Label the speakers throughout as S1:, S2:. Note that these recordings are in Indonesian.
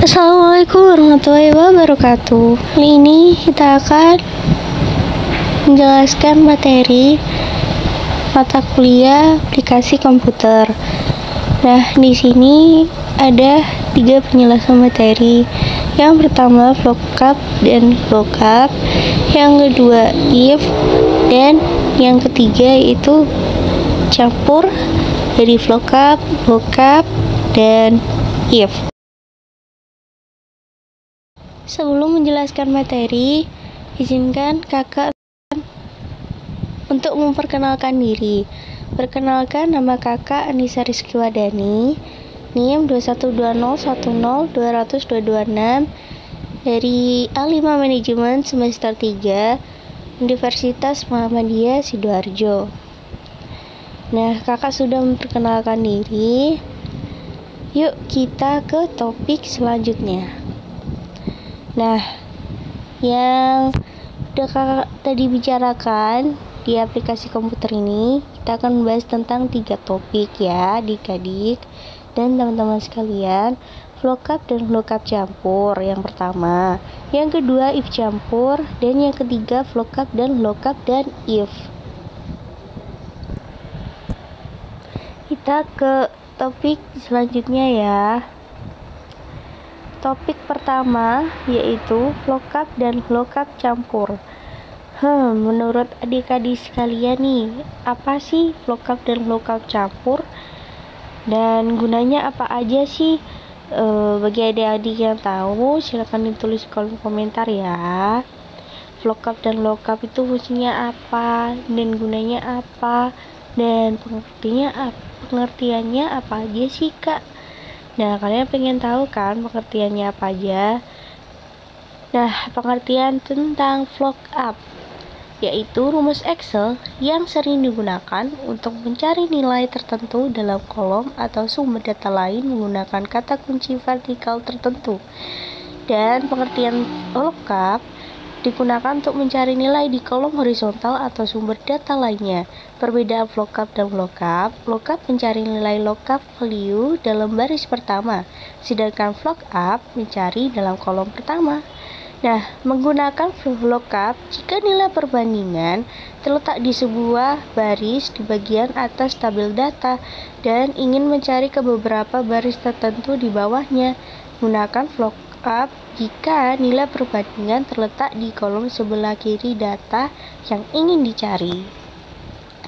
S1: Assalamualaikum warahmatullahi wabarakatuh. Kali ini kita akan menjelaskan materi mata kuliah aplikasi komputer. Nah, di sini ada 3 penjelasan materi. Yang pertama VLOOKUP dan LOOKUP, yang kedua if, dan yang ketiga yaitu campur dari VLOOKUP, LOOKUP, dan if. Sebelum menjelaskan materi, izinkan kakak untuk memperkenalkan diri. Perkenalkan, nama kakak Anissa Rizky Wadani, NIM 21201020226 dari A5 Manajemen semester 3 Universitas Muhammadiyah Sidoarjo. Nah, kakak sudah memperkenalkan diri. Yuk kita ke topik selanjutnya. Nah, yang udah kakak tadi bicarakan di aplikasi komputer ini, kita akan membahas tentang 3 topik ya adik-adik dan teman-teman sekalian. VLOOKUP dan LOOKUP campur yang pertama, yang kedua if campur, dan yang ketiga VLOOKUP dan LOOKUP dan if. Kita ke topik selanjutnya ya. Topik pertama yaitu VLOOKUP dan LOOKUP campur. Menurut adik-adik sekalian nih, apa sih VLOOKUP dan LOOKUP campur? Dan gunanya apa aja sih? Bagi adik-adik yang tahu, silahkan ditulis kolom komentar ya. VLOOKUP dan LOOKUP itu fungsinya apa? Dan gunanya apa? Dan pengertiannya apa aja sih, Kak? Nah, kalian pengen tahu kan pengertiannya apa aja? Nah, pengertian tentang VLOOKUP yaitu rumus Excel yang sering digunakan untuk mencari nilai tertentu dalam kolom atau sumber data lain menggunakan kata kunci vertikal tertentu. Dan pengertian LOOKUP digunakan untuk mencari nilai di kolom horizontal atau sumber data lainnya. Perbedaan VLOOKUP dan LOOKUP, LOOKUP mencari nilai lookup value dalam baris pertama, sedangkan VLOOKUP mencari dalam kolom pertama. Nah, menggunakan VLOOKUP jika nilai perbandingan terletak di sebuah baris di bagian atas tabel data dan ingin mencari ke beberapa baris tertentu di bawahnya. Gunakan VLOOKUP jika nilai perbandingan terletak di kolom sebelah kiri data yang ingin dicari.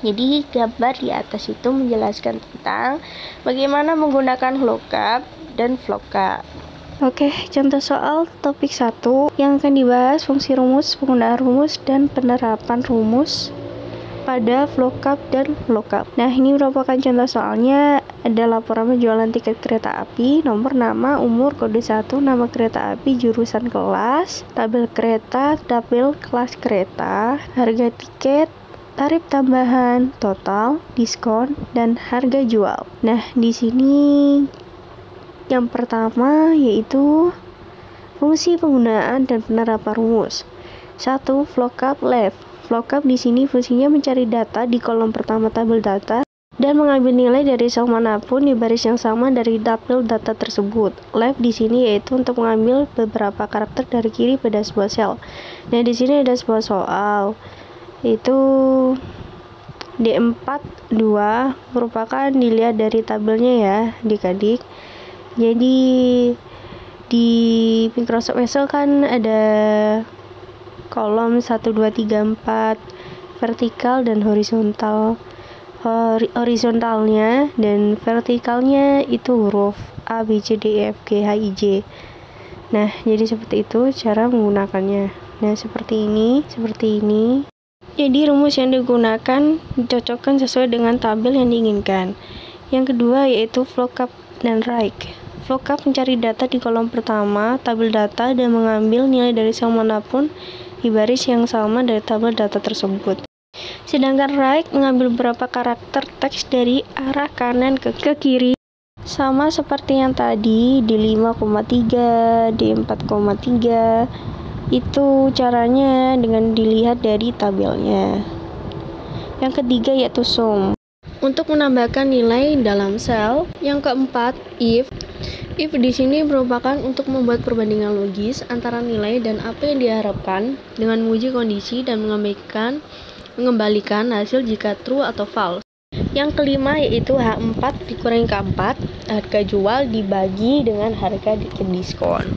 S1: Jadi gambar di atas itu menjelaskan tentang bagaimana menggunakan LOOKUP dan VLOOKUP. Oke, contoh soal topik 1 yang akan dibahas fungsi rumus, penggunaan rumus, dan penerapan rumus pada VLOOKUP dan LOOKUP. Nah, ini merupakan contoh soalnya. Ada laporan penjualan tiket kereta api, nomor, nama, umur, kode 1, nama kereta api, jurusan kelas, tabel kereta, tabel kelas kereta, harga tiket, tarif tambahan, total, diskon, dan harga jual. Nah, di sini yang pertama yaitu fungsi penggunaan dan penerapan rumus. 1. VLOOKUP left. VLOOKUP di sini fungsinya mencari data di kolom pertama tabel data dan mengambil nilai dari sel manapun di baris yang sama dari tabel data tersebut. Left di sini yaitu untuk mengambil beberapa karakter dari kiri pada sebuah sel. Nah, di sini ada sebuah soal. Itu D42 merupakan dilihat dari tabelnya ya, adik-adik. Jadi di Microsoft Excel kan ada kolom 1, 2, 3, 4 vertikal dan horizontal. Horizontalnya dan vertikalnya itu huruf A, B, C, D, E, F, G, H, I, J. Nah, jadi seperti itu cara menggunakannya. Nah, seperti ini. Jadi rumus yang digunakan dicocokkan sesuai dengan tabel yang diinginkan. Yang kedua yaitu VLOOKUP dan RAIC. VLOOKUP mencari data di kolom pertama tabel data dan mengambil nilai dari sel manapun di baris yang sama dari tabel data tersebut. Sedangkan RAIC mengambil beberapa karakter teks dari arah kanan ke kiri, sama seperti yang tadi di 5,3, di 4,3. Itu caranya dengan dilihat dari tabelnya. Yang ketiga yaitu sum, untuk menambahkan nilai dalam sel. Yang keempat if,
S2: If di sini merupakan untuk membuat perbandingan logis antara nilai dan apa yang diharapkan dengan menguji kondisi dan mengembalikan hasil jika true atau false. Yang kelima yaitu H4 dikurangi K4, harga jual dibagi dengan harga diskon.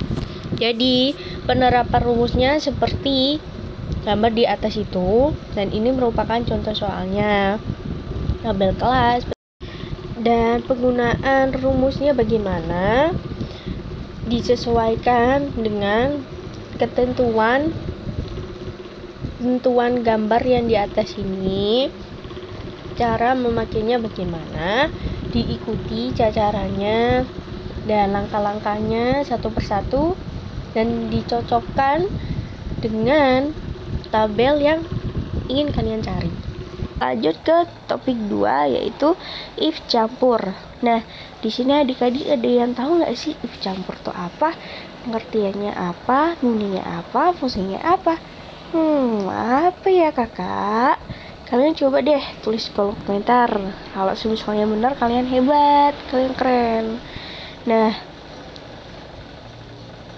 S2: Jadi penerapan rumusnya seperti gambar di atas itu, dan ini merupakan contoh soalnya tabel kelas. Dan penggunaan rumusnya bagaimana? Disesuaikan dengan ketentuan gambar yang di atas ini. Cara memakainya bagaimana? Diikuti caranya dan langkah-langkahnya satu persatu dan dicocokkan dengan tabel yang ingin kalian cari. Lanjut ke topik 2 yaitu if campur. Nah, di sini adik-adik ada yang tahu nggak sih if campur itu apa? Pengertiannya apa? Nilainya apa? Fungsinya apa? Apa ya kakak? Kalian coba deh tulis di kolom komentar. Kalau misalnya benar, kalian hebat, kalian keren. Nah,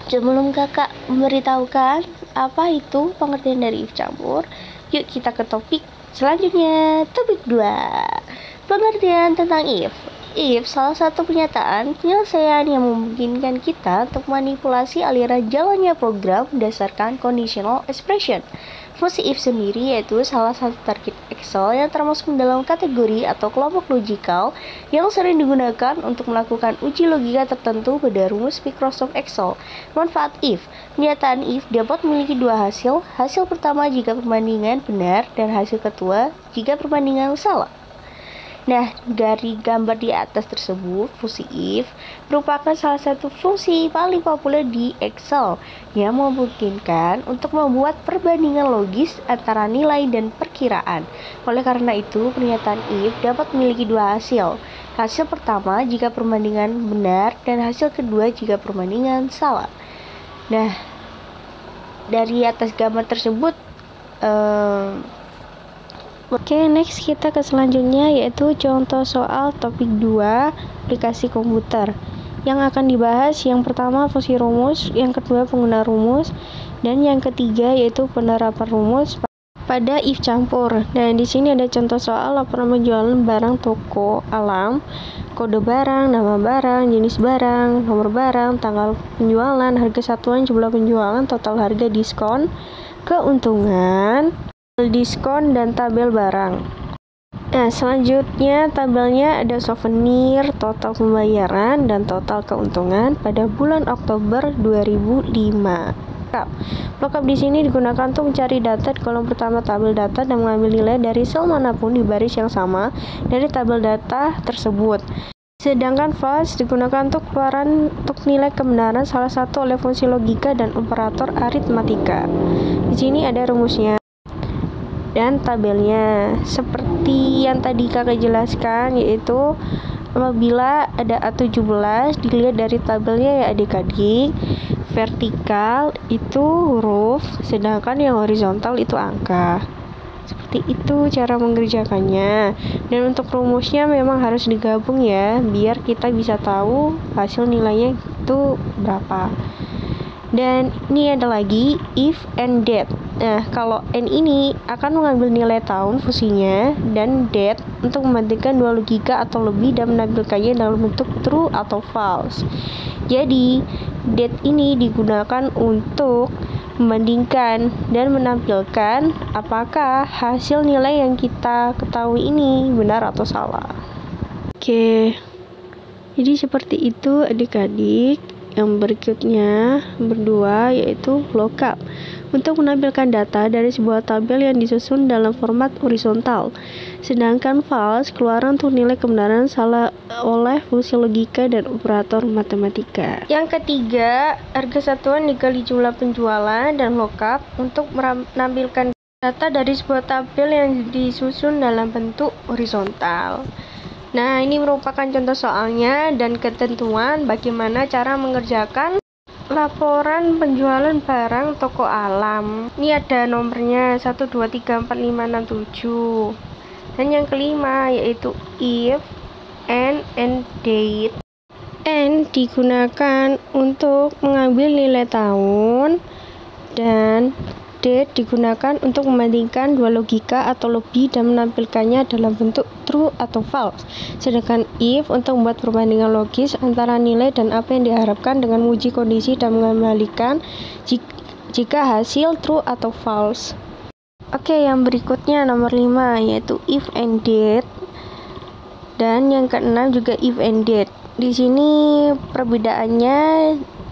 S2: sebelum kakak memberitahukan apa itu pengertian dari if campur, yuk kita ke topik selanjutnya. Topik 2, pengertian tentang if. If salah satu penyertaan penyelesaian yang memungkinkan kita untuk manipulasi aliran jalannya program berdasarkan conditional expression. Fungsi if sendiri yaitu salah satu target Excel yang termasuk dalam kategori atau kelompok logikal yang sering digunakan untuk melakukan uji logika tertentu pada rumus Microsoft Excel. Manfaat if. Pernyataan if dapat memiliki dua hasil. Hasil pertama jika perbandingan benar dan hasil kedua jika perbandingan salah. Nah, dari gambar di atas tersebut, fungsi if merupakan salah satu fungsi paling populer di Excel yang memungkinkan untuk membuat perbandingan logis antara nilai dan perkiraan. Oleh karena itu, pernyataan if dapat memiliki dua hasil. Hasil pertama jika perbandingan benar dan hasil kedua jika perbandingan salah. Nah, dari atas gambar tersebut, Oke, next kita ke selanjutnya yaitu contoh soal topik 2 aplikasi komputer. Yang akan dibahas yang pertama fungsi rumus, yang kedua pengguna rumus, dan yang ketiga yaitu penerapan rumus pada if campur. Dan di sini ada contoh soal laporan penjualan barang toko alam, kode barang, nama barang, jenis barang, nomor barang, tanggal penjualan, harga satuan, jumlah penjualan, total harga, diskon, keuntungan, diskon, dan tabel barang. Nah, selanjutnya tabelnya ada souvenir, total pembayaran, dan total keuntungan pada bulan Oktober 2005. Lookup di sini digunakan untuk mencari data di kolom pertama tabel data dan mengambil nilai dari sel manapun di baris yang sama dari tabel data tersebut. Sedangkan false digunakan untuk nilai kebenaran salah satu oleh fungsi logika dan operator aritmatika. Di sini ada rumusnya dan tabelnya seperti yang tadi kakak jelaskan, yaitu apabila ada A17 dilihat dari tabelnya ya adik-adik, vertikal itu huruf sedangkan yang horizontal itu angka. Seperti itu cara mengerjakannya. Dan untuk rumusnya memang harus digabung ya, biar kita bisa tahu hasil nilainya itu berapa. Dan ini ada lagi if and date. Nah, kalau n ini akan mengambil nilai tahun fungsinya dan date untuk membandingkan dua logika atau lebih dan menampilkannya dalam bentuk true atau false. Jadi, date ini digunakan untuk membandingkan dan menampilkan apakah hasil nilai yang kita ketahui ini benar atau salah. Oke. Jadi seperti itu adik-adik. Yang berikutnya berdua yaitu lookup untuk menampilkan data dari sebuah tabel yang disusun dalam format horizontal. Sedangkan false keluaran untuk nilai kebenaran salah oleh fungsi logika dan operator matematika. Yang ketiga, harga satuan dikali jumlah penjualan dan lookup untuk menampilkan data dari sebuah tabel yang disusun dalam bentuk horizontal. Nah, ini merupakan contoh soalnya dan ketentuan bagaimana cara mengerjakan laporan penjualan barang toko alam. Ini ada nomornya 1, 2, 3, 4, 5, 6, 7. Dan yang kelima yaitu if and date and digunakan untuk mengambil nilai tahun, dan date digunakan untuk membandingkan dua logika atau lebih dan menampilkannya dalam bentuk true atau false. Sedangkan if untuk membuat perbandingan logis antara nilai dan apa yang diharapkan dengan menguji kondisi dan mengembalikan jika hasil true atau false. Oke, yang berikutnya nomor 5 yaitu if and date. Dan yang keenam juga if and date. Di sini perbedaannya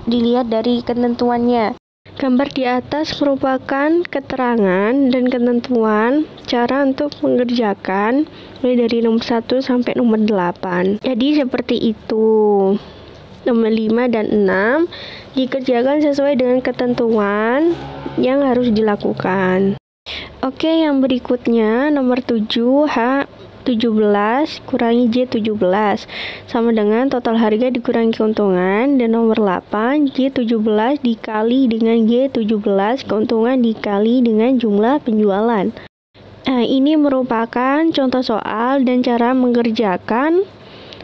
S2: dilihat dari ketentuannya. Gambar di atas merupakan keterangan dan ketentuan cara untuk mengerjakan mulai dari nomor 1 sampai nomor 8. Jadi seperti itu. Nomor 5 dan 6 dikerjakan sesuai dengan ketentuan yang harus dilakukan. Oke, yang berikutnya nomor 7 H17 kurangi J17 sama dengan total harga dikurangi keuntungan, dan nomor 8 J17 dikali dengan G17 keuntungan dikali dengan jumlah penjualan. Nah, ini merupakan contoh soal dan cara mengerjakan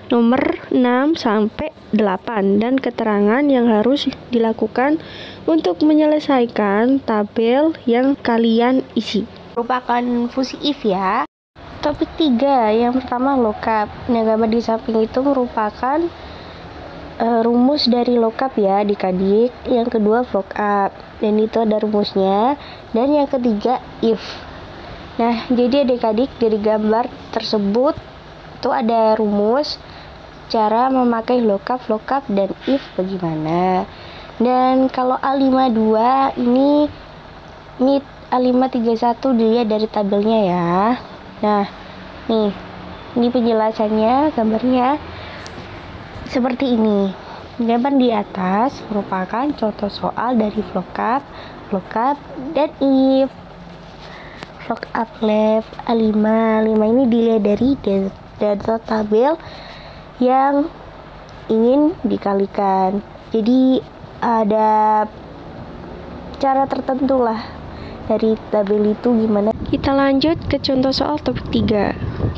S2: nomor 6 sampai 8 dan keterangan yang harus dilakukan untuk menyelesaikan tabel yang kalian isi.
S1: Merupakan fungsi if ya. Topik 3, yang pertama lookup. Nah, gambar di samping itu merupakan rumus dari lookup ya adik-adik. Yang kedua lookup, dan itu ada rumusnya. Dan yang ketiga if. Nah, jadi adik-adik dari gambar tersebut itu ada rumus cara memakai lookup, dan if bagaimana. Dan kalau A52 ini A531 dilihat dari tabelnya ya. Nah, ini penjelasannya, gambarnya seperti ini. Gambar di atas merupakan contoh soal dari lookup, dan if. Lookup left A5 ini dilihat dari data tabel yang ingin dikalikan. Jadi ada cara tertentu lah dari tabel itu gimana.
S2: Kita lanjut ke contoh soal topik 3.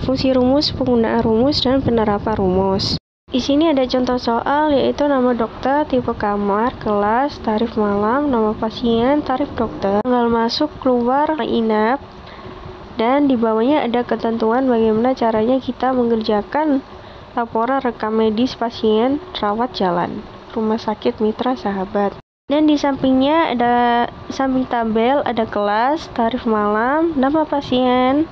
S2: Fungsi rumus, penggunaan rumus, dan penerapan rumus. Di sini ada contoh soal yaitu nama dokter, tipe kamar, kelas, tarif malam, nama pasien, tarif dokter, tanggal masuk, keluar, inap, dan di bawahnya ada ketentuan bagaimana caranya kita mengerjakan laporan rekam medis pasien rawat jalan Rumah Sakit Mitra Sahabat. Dan di sampingnya samping tabel ada kelas, tarif malam, nama pasien,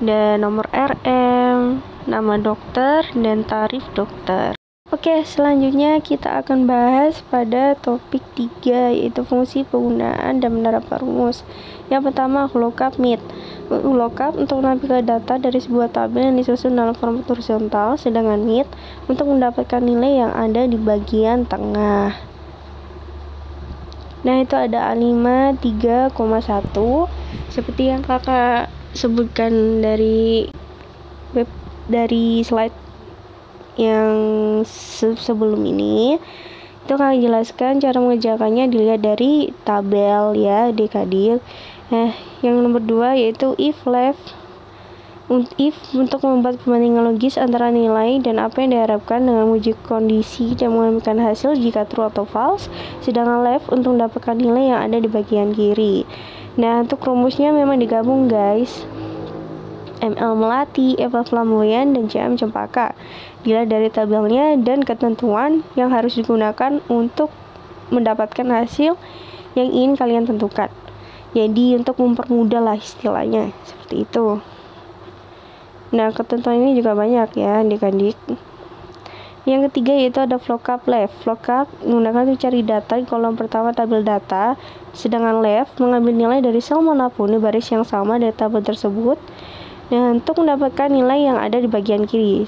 S2: dan nomor RM, nama dokter, dan tarif dokter. Oke, selanjutnya kita akan bahas pada topik 3 yaitu fungsi penggunaan dan penerapan rumus. Yang pertama lookup meet. Lookup untuk menampilkan data dari sebuah tabel yang disusun dalam format horizontal, sedangkan meet untuk mendapatkan nilai yang ada di bagian tengah. Nah, itu ada A5 3,1 seperti yang kakak sebutkan dari slide yang sebelum ini. Itu kakak jelaskan cara mengerjakannya dilihat dari tabel ya adik-adik. Nah, yang nomor 2 yaitu if untuk membuat perbandingan logis antara nilai dan apa yang diharapkan dengan menguji kondisi dan mengambilkan hasil jika true atau false. Sedangkan left untuk mendapatkan nilai yang ada di bagian kiri. Nah, untuk rumusnya memang digabung guys. ML Melati, Eva Flamboyan, dan CM Cempaka. Dilihat dari tabelnya dan ketentuan yang harus digunakan untuk mendapatkan hasil yang ingin kalian tentukan. Jadi untuk mempermudah lah istilahnya, seperti itu. Nah, ketentuan ini juga banyak ya adik-adik. Yang ketiga yaitu ada lookup left. Lookup menggunakan untuk cari data di kolom pertama tabel data, sedangkan left mengambil nilai dari sel manapun di baris yang sama dari tabel tersebut. Nah, untuk mendapatkan nilai yang ada di bagian kiri,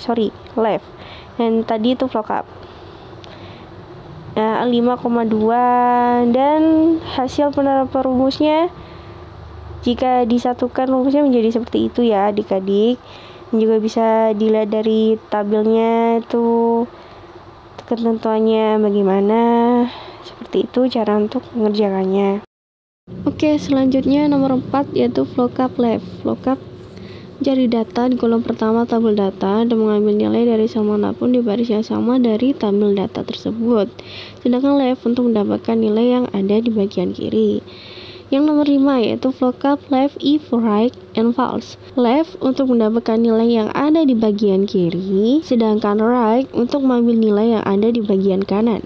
S2: left. Dan tadi itu lookup. Nah, 5,2 dan hasil penerapan rumusnya jika disatukan rumusnya menjadi seperti itu ya adik-adik. Juga bisa dilihat dari tabelnya itu ketentuannya bagaimana, seperti itu cara untuk mengerjakannya. Oke, selanjutnya nomor 4 yaitu lookup left. Lookup Cari data di kolom pertama tabel data dan mengambil nilai dari sel manapun di baris yang sama dari tabel data tersebut. Sedangkan left untuk mendapatkan nilai yang ada di bagian kiri. Yang nomor 5 yaitu lookup left if right and false. Left untuk mendapatkan nilai yang ada di bagian kiri, sedangkan right untuk mengambil nilai yang ada di bagian kanan.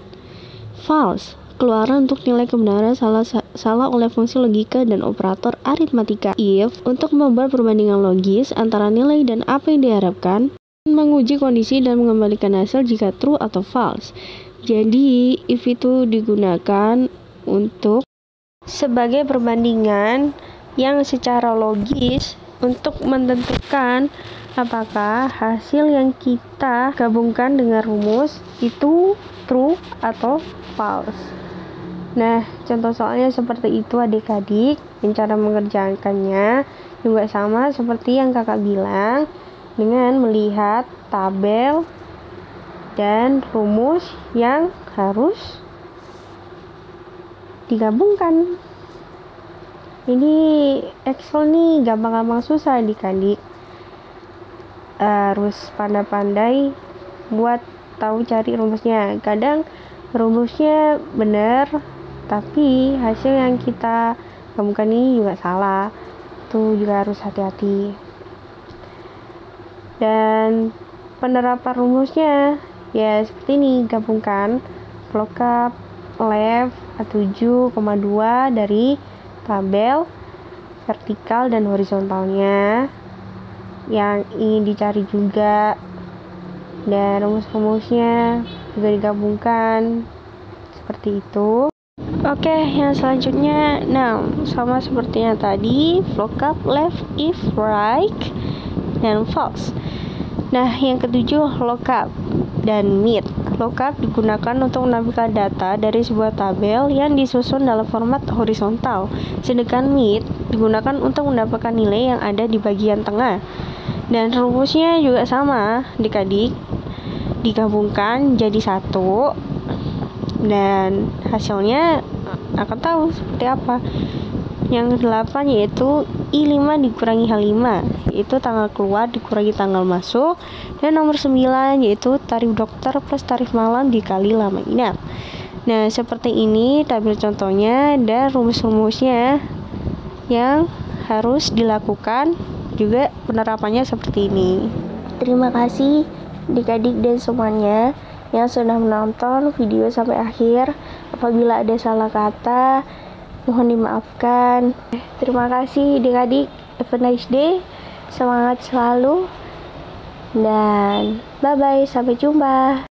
S2: False, keluaran untuk nilai kebenaran salah oleh fungsi logika dan operator aritmatika. If, untuk membuat perbandingan logis antara nilai dan apa yang diharapkan, menguji kondisi dan mengembalikan hasil jika true atau false. Jadi, if itu digunakan untuk sebagai perbandingan yang secara logis untuk menentukan apakah hasil yang kita gabungkan dengan rumus itu true atau false. Nah, contoh soalnya seperti itu adik-adik, dan cara mengerjakannya juga sama seperti yang kakak bilang, dengan melihat tabel dan rumus yang harus digabungkan. Ini Excel nih gampang-gampang susah adik-adik, harus pandai-pandai buat tahu cari rumusnya. Kadang rumusnya benar tapi hasil yang kita gabungkan ini juga salah, itu juga harus hati-hati. Dan penerapan rumusnya ya seperti ini, gabungkan lookup left A7,2 dari tabel vertikal dan horizontalnya yang ingin dicari juga, dan rumus-rumusnya juga digabungkan seperti itu. Oke, yang selanjutnya, nah sama seperti yang tadi, lookup left if right dan false. Nah, yang ketujuh lookup dan meet. Lookup digunakan untuk menampilkan data dari sebuah tabel yang disusun dalam format horizontal, sedangkan meet digunakan untuk mendapatkan nilai yang ada di bagian tengah. Dan rumusnya juga sama, adik-adik, digabungkan jadi satu dan hasilnya akan tahu seperti apa. Yang 8 yaitu I5 dikurangi H5, yaitu tanggal keluar dikurangi tanggal masuk. Dan nomor 9 yaitu tarif dokter plus tarif malam dikali lama inap. Nah, seperti ini tabel contohnya dan rumus-rumusnya yang harus dilakukan, juga penerapannya seperti ini. Terima kasih adik-adik dan semuanya yang sudah menonton video sampai akhir. Apabila ada salah kata, mohon dimaafkan. Terima kasih adik-adik. Have a nice day. Semangat selalu. Dan bye-bye. Sampai jumpa.